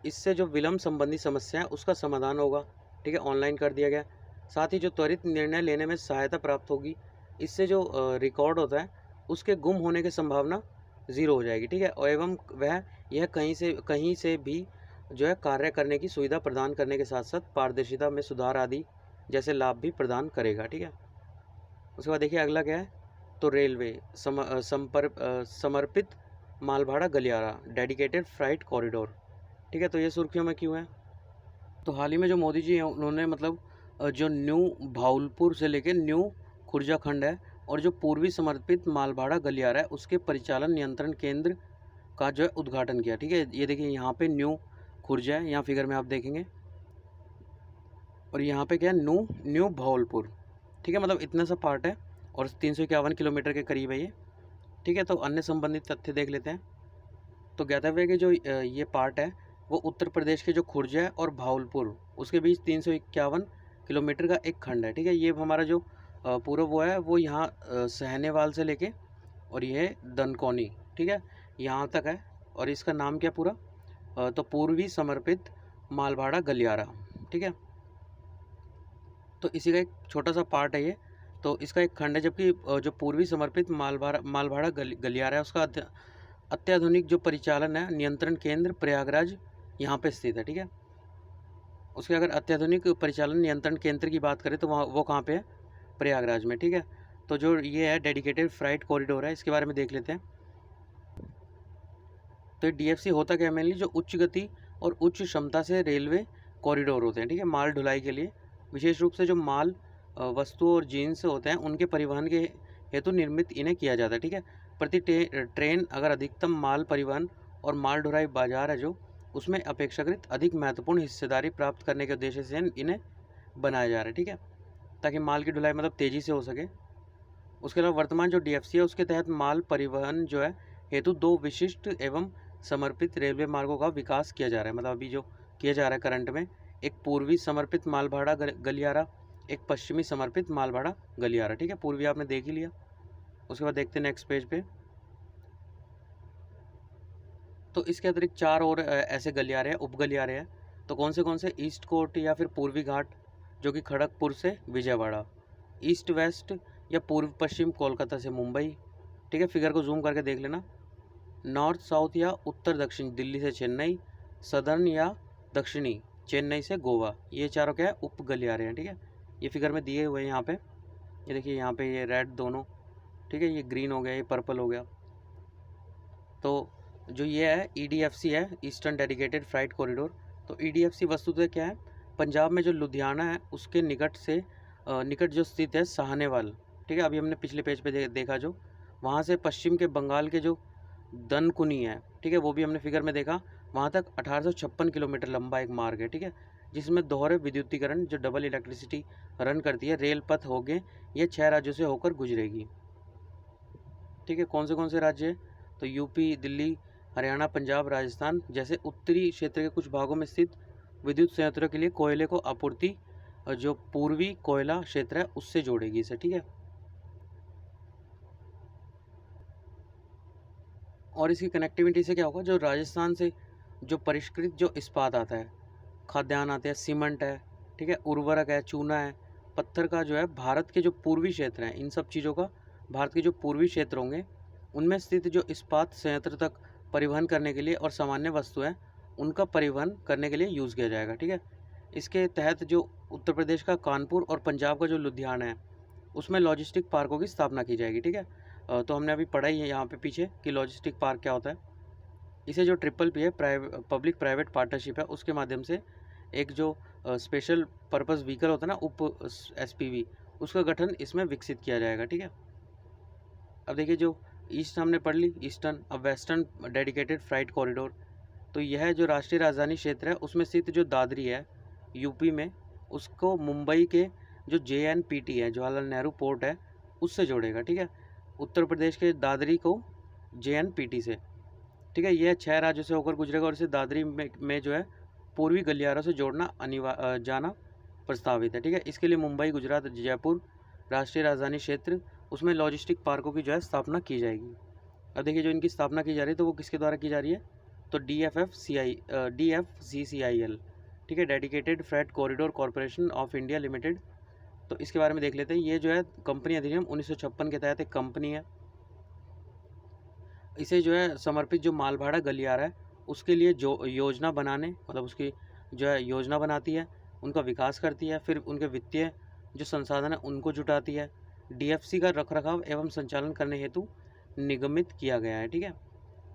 इससे जो विलम्ब संबंधी समस्या है उसका समाधान होगा। ठीक है, ऑनलाइन कर दिया गया। साथ ही जो त्वरित निर्णय लेने में सहायता प्राप्त होगी, इससे जो रिकॉर्ड होता है उसके गुम होने की संभावना 0 हो जाएगी। ठीक है, और एवं वह यह कहीं से भी जो है कार्य करने की सुविधा प्रदान करने के साथ साथ पारदर्शिता में सुधार आदि जैसे लाभ भी प्रदान करेगा। ठीक है, उसके बाद देखिए अगला क्या है। तो रेलवे समर्पित मालभाड़ा गलियारा डेडिकेटेड फ्राइट कॉरिडोर। ठीक है, तो ये सुर्खियों में क्यों है, तो हाल ही में जो मोदी जी हैं उन्होंने मतलब जो न्यू भावलपुर से लेकर न्यू खुर्जा खंड है और जो पूर्वी समर्पित मालभाड़ा गलियारा है उसके परिचालन नियंत्रण केंद्र का जो है उद्घाटन किया। ठीक है, ये देखिए यहाँ पे न्यू खुर्जा है, यहाँ फिगर में आप देखेंगे, और यहाँ पे क्या है, न्यू भावलपुर। ठीक है, मतलब इतना सा पार्ट है और 351 किलोमीटर के करीब है ये। ठीक है, तो अन्य संबंधित तथ्य देख लेते हैं। तो ज्ञातव्य है कि जो ये पार्ट है वो उत्तर प्रदेश के जो खुर्जा है और भावलपुर उसके बीच 351 किलोमीटर का एक खंड है। ठीक है, ये हमारा जो पूरा वो है वो यहाँ सहनेवाल से लेके और ये दनकौनी, ठीक है, यहाँ तक है। और इसका नाम क्या पूरा, तो पूर्वी समर्पित मालभाड़ा गलियारा। ठीक है, तो इसी का एक छोटा सा पार्ट है ये। तो इसका एक खंड है, जबकि जो पूर्वी समर्पित मालभाड़ा गलियारा है उसका अत्याधुनिक जो परिचालन है नियंत्रण केंद्र प्रयागराज यहाँ पे स्थित है। ठीक है, उसके अगर अत्याधुनिक परिचालन नियंत्रण केंद्र की बात करें तो वहाँ वो कहाँ पे है, प्रयागराज में। ठीक है, तो जो ये है डेडिकेटेड फ्राइट कॉरिडोर है, इसके बारे में देख लेते हैं। तो ये DFC होता क्या है, मेनली जो उच्च गति और उच्च क्षमता से रेलवे कॉरिडोर होते हैं। ठीक है, माल ढुलाई के लिए, विशेष रूप से जो माल वस्तु और जीन्स होते हैं उनके परिवहन के हेतु निर्मित इन्हें किया जाता है। ठीक है, प्रति ट्रेन अगर अधिकतम माल परिवहन और माल ढुलाई बाजार है जो उसमें अपेक्षाकृत अधिक महत्वपूर्ण हिस्सेदारी प्राप्त करने के उद्देश्य से इन्हें बनाया जा रहा है। ठीक है, ताकि माल की ढुलाई मतलब तेज़ी से हो सके। उसके अलावा वर्तमान जो DFC है उसके तहत माल परिवहन जो है हेतु 2 विशिष्ट एवं समर्पित रेलवे मार्गों का विकास किया जा रहा है। मतलब अभी जो किया जा रहा है करंट में, एक पूर्वी समर्पित मालभाड़ा गलियारा, एक पश्चिमी समर्पित मालभाड़ा गलियारा। ठीक है, पूर्वी आपने देख ही लिया। उसके बाद देखते हैं नेक्स्ट पेज पे। तो इसके अतिरिक्त 4 और ऐसे गलियारे हैं, उप गलियारे हैं। तो कौन से ईस्ट कोट या फिर पूर्वी घाट जो कि खड़गपुर से विजयवाड़ा, ईस्ट वेस्ट या पूर्व पश्चिम कोलकाता से मुंबई। ठीक है, फिगर को जूम करके देख लेना। नॉर्थ साउथ या उत्तर दक्षिण दिल्ली से चेन्नई, सदर्न या दक्षिणी चेन्नई से गोवा। ये चारों क्या है, उप गलियारे हैं। ठीक है, ये फिगर में दिए हुए हैं यहाँ पे। ये देखिए यहाँ पे ये रेड दोनों, ठीक है, ये ग्रीन हो गया, ये पर्पल हो गया। तो जो ये है EDFC है, ईस्टर्न डेडिकेटेड फ्राइट कॉरिडोर। तो EDFC वस्तुतः क्या है, पंजाब में जो लुधियाना है उसके निकट जो स्थित है साहनेवाल। ठीक है, अभी हमने पिछले पेज पे देखा जो वहाँ से पश्चिम के बंगाल के जो दनकुनी है, ठीक है, वो भी हमने फिगर में देखा। वहाँ तक 1856 किलोमीटर लंबा एक मार्ग है। ठीक है, जिसमें दोहरे विद्युतीकरण जो डबल इलेक्ट्रिसिटी रन करती है रेल पथ होंगे, ये 6 राज्यों से होकर गुजरेगी। ठीक है, कौन से राज्य है, तो यूपी, दिल्ली, हरियाणा, पंजाब, राजस्थान जैसे उत्तरी क्षेत्र के कुछ भागों में स्थित विद्युत संयंत्रों के लिए कोयले को आपूर्ति जो पूर्वी कोयला क्षेत्र है उससे जोड़ेगी इसे। ठीक है, और इसकी कनेक्टिविटी से क्या होगा, जो राजस्थान से जो परिष्कृत जो इस्पात आता है, खाद्यान्न आते हैं, सीमेंट है, ठीक है, उर्वरक है, चूना है, पत्थर का जो है भारत के जो पूर्वी क्षेत्र हैं, इन सब चीज़ों का भारत के जो पूर्वी क्षेत्र होंगे उनमें स्थित जो इस्पात संयंत्र तक परिवहन करने के लिए और सामान्य वस्तु है उनका परिवहन करने के लिए यूज़ किया जाएगा। ठीक है, इसके तहत जो उत्तर प्रदेश का कानपुर और पंजाब का जो लुधियाना है उसमें लॉजिस्टिक पार्कों की स्थापना की जाएगी। ठीक है, तो हमने अभी पढ़ा ही है यहाँ पे पीछे कि लॉजिस्टिक पार्क क्या होता है। इसे जो PPP है, पब्लिक प्राइवेट पार्टनरशिप है, उसके माध्यम से एक जो स्पेशल पर्पस व्हीकल होता है ना, उप SPV, उसका गठन इसमें विकसित किया जाएगा। ठीक है, अब देखिए जो ईस्ट हमने पढ़ ली, ईस्टर्न। अब वेस्टर्न डेडिकेटेड फ्राइट कॉरिडोर, तो यह जो राष्ट्रीय राजधानी क्षेत्र है उसमें स्थित जो दादरी है यूपी में, उसको मुंबई के जो JNPT है, जवाहरलाल नेहरू पोर्ट है, उससे जोड़ेगा। ठीक है, उत्तर प्रदेश के दादरी को JNPT से। ठीक है, यह 6 राज्यों से होकर गुजरेगा और इसे दादरी में जो है पूर्वी गलियारों से जोड़ना जाना प्रस्तावित है। ठीक है, इसके लिए मुंबई, गुजरात, जयपुर राष्ट्रीय राजधानी क्षेत्र उसमें लॉजिस्टिक पार्कों की जो है स्थापना की जाएगी। अब देखिए जो इनकी स्थापना की जा रही है तो वो किसके द्वारा की जा रही है, तो DFCCIL, ठीक है, dedicated freight corridor corporation of India limited. तो इसके बारे में देख लेते हैं। ये जो है कंपनी अधिनियम 1956 के तहत एक कंपनी है। इसे जो है समर्पित जो मालभाड़ा गलियारा है उसके लिए जो योजना बनाने, मतलब उसकी जो है योजना बनाती है, उनका विकास करती है, फिर उनके वित्तीय जो संसाधन है उनको जुटाती है। DFC का रखरखाव एवं संचालन करने हेतु निगमित किया गया है। ठीक है,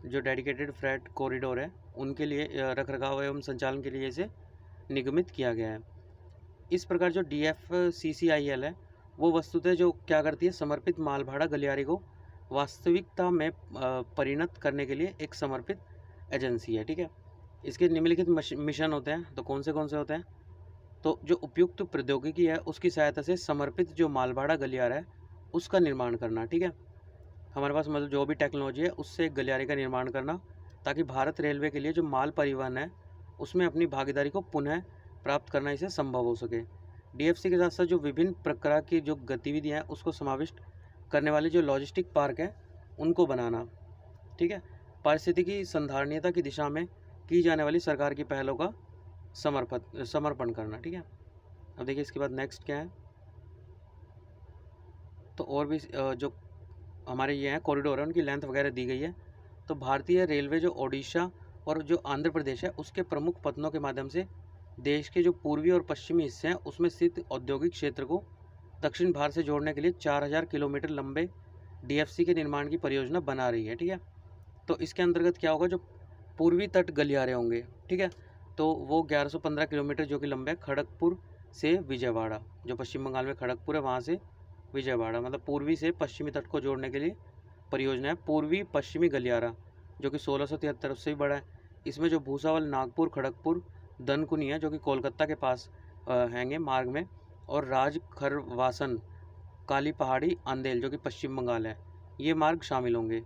जो डेडिकेटेड फ्रेट कॉरिडोर है उनके लिए रखरखाव एवं संचालन के लिए इसे निगमित किया गया है। इस प्रकार जो DFCCIL है वो वस्तुतः जो क्या करती है, समर्पित मालभाड़ा गलियारे को वास्तविकता में परिणत करने के लिए एक समर्पित एजेंसी है। ठीक है, इसके निम्नलिखित मिशन होते हैं। तो कौन से होते हैं, तो जो उपयुक्त प्रौद्योगिकी है उसकी सहायता से समर्पित जो मालभाड़ा गलियारा है उसका निर्माण करना। ठीक है, हमारे पास मतलब जो भी टेक्नोलॉजी है उससे एक गलियारे का निर्माण करना, ताकि भारत रेलवे के लिए जो माल परिवहन है उसमें अपनी भागीदारी को पुनः प्राप्त करना इसे संभव हो सके। DFC के साथ साथ जो विभिन्न प्रकार की जो गतिविधियाँ हैं उसको समाविष्ट करने वाले जो लॉजिस्टिक पार्क हैं उनको बनाना। ठीक है, पारिस्थितिकी संधारणीयता की दिशा में की जाने वाली सरकार की पहलों का समर्पण करना। ठीक है, अब देखिए इसके बाद नेक्स्ट क्या है, तो और भी जो हमारे ये हैं कॉरिडोर है उनकी लेंथ वगैरह दी गई है। तो भारतीय रेलवे जो ओडिशा और जो आंध्र प्रदेश है उसके प्रमुख पत्तनों के माध्यम से देश के जो पूर्वी और पश्चिमी हिस्से हैं उसमें स्थित औद्योगिक क्षेत्र को दक्षिण भारत से जोड़ने के लिए 4000 किलोमीटर लंबे डीएफसी के निर्माण की परियोजना बना रही है। ठीक है, तो इसके अंतर्गत क्या होगा, जो पूर्वी तट गलियारे होंगे, ठीक है, तो वो 1115 किलोमीटर जो कि लंबे है खड़गपुर से विजयवाड़ा, जो पश्चिम बंगाल में खड़गपुर है वहाँ से विजयवाड़ा, मतलब पूर्वी से पश्चिमी तट को जोड़ने के लिए परियोजना है पूर्वी पश्चिमी गलियारा, जो कि 1673 उससे भी बड़ा है। इसमें जो भूसावल नागपुर खड़गपुर दनकुनी है जो कि कोलकाता के पास हैंगे मार्ग में, और राजखरवासन काली पहाड़ी आंदेल जो कि पश्चिम बंगाल है, ये मार्ग शामिल होंगे।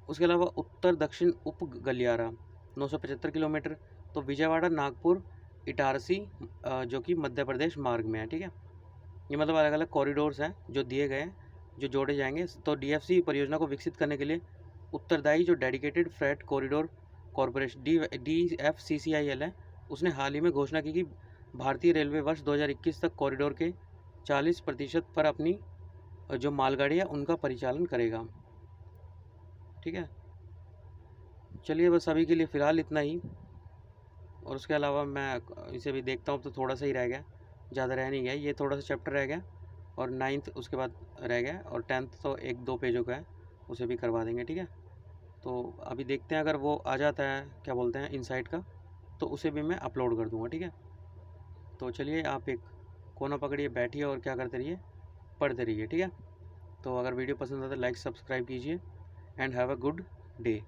उसके अलावा उत्तर दक्षिण उप गलियारा 975 किलोमीटर, तो विजयवाड़ा नागपुर इटारसी जो कि मध्य प्रदेश मार्ग में है। ठीक है, ये मतलब अलग अलग कॉरिडोर्स हैं जो दिए गए हैं जो जोड़े जाएंगे। तो डीएफसी परियोजना को विकसित करने के लिए उत्तरदायी जो dedicated freight corridor corporation DFCCIL है, उसने हाल ही में घोषणा की कि भारतीय रेलवे वर्ष 2021 तक कॉरिडोर के 40% पर अपनी जो मालगाड़ियाँ उनका परिचालन करेगा। ठीक है, चलिए बस अभी के लिए फ़िलहाल इतना ही, और उसके अलावा मैं इसे भी देखता हूँ तो थोड़ा सा ही रह गया, ज़्यादा रह नहीं गया, ये थोड़ा सा चैप्टर रह गया, और 9th उसके बाद रह गया, और 10th तो 1-2 पेजों का है, उसे भी करवा देंगे। ठीक है, तो अभी देखते हैं अगर वो आ जाता है क्या बोलते हैं इनसाइट का, तो उसे भी मैं अपलोड कर दूँगा। ठीक है, तो चलिए आप एक कोना पकड़िए, बैठिए और क्या करते रहिए, पढ़ते रहिए। ठीक है, तो अगर वीडियो पसंद आता है लाइक सब्सक्राइब कीजिए, and have a good day.